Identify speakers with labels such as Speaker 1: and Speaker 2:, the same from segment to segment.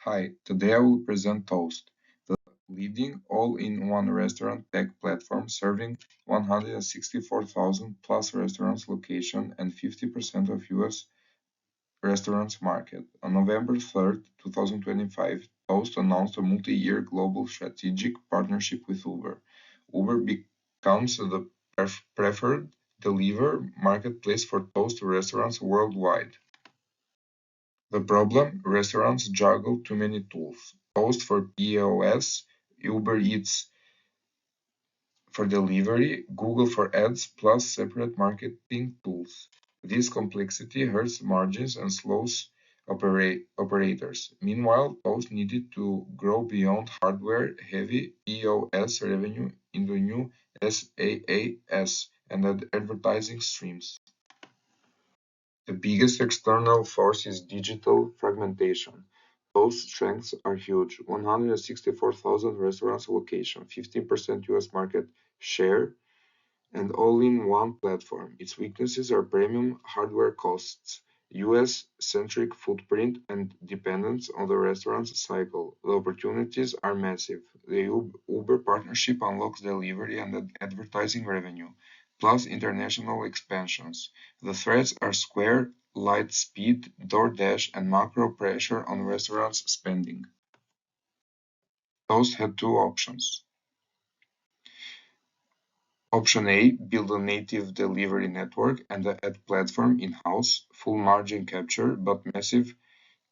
Speaker 1: Hi, today I will present Toast, the leading all-in-one restaurant tech platform serving 164,000 plus restaurants location and 50% of US restaurants market. On November 3rd, 2025, Toast announced a multi-year global strategic partnership with Uber. Uber becomes the preferred delivery marketplace for Toast restaurants worldwide. The problem: restaurants juggle too many tools: Toast for POS, Uber Eats for delivery, Google for ads, plus separate marketing tools. This complexity hurts margins and slows operators. Meanwhile, Toast needed to grow beyond hardware-heavy POS revenue into new SaaS and advertising streams. The biggest external force is digital fragmentation. Those strengths are huge: 164,000 restaurants location, 15% US market share, and all-in-one platform. Its weaknesses are premium hardware costs, US-centric footprint, and dependence on the restaurant's cycle. The opportunities are massive. The Uber partnership unlocks delivery and advertising revenue, plus international expansions. The threats are Square, Lightspeed, DoorDash, and macro pressure on restaurants' spending. Toast had two options. Option A: build a native delivery network and ad platform in-house, full margin capture, but massive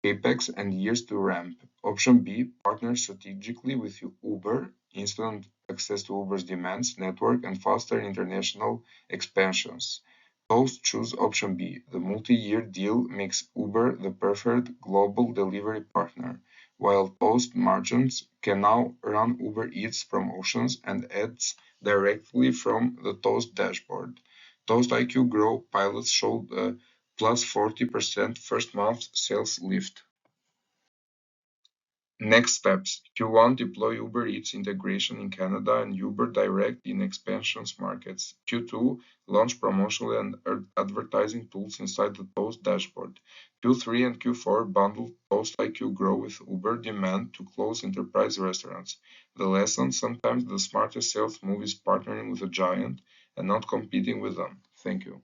Speaker 1: capex and years to ramp. Option B: partner strategically with Uber, instant access to Uber's demands, network, and faster international expansions. Toast choose option B. The multi-year deal makes Uber the preferred global delivery partner, while Toast merchants can now run Uber Eats promotions and ads directly from the Toast dashboard. Toast IQ Grow pilots showed a plus 40% first month sales lift. Next steps: Q1 deploy Uber Eats integration in Canada and Uber Direct in expansions markets. Q2 launch promotional and advertising tools inside the Toast dashboard. Q3 and Q4 bundle Toast IQ Grow with Uber Demand to close enterprise restaurants. The lesson: sometimes the smartest sales move is partnering with a giant and not competing with them. Thank you.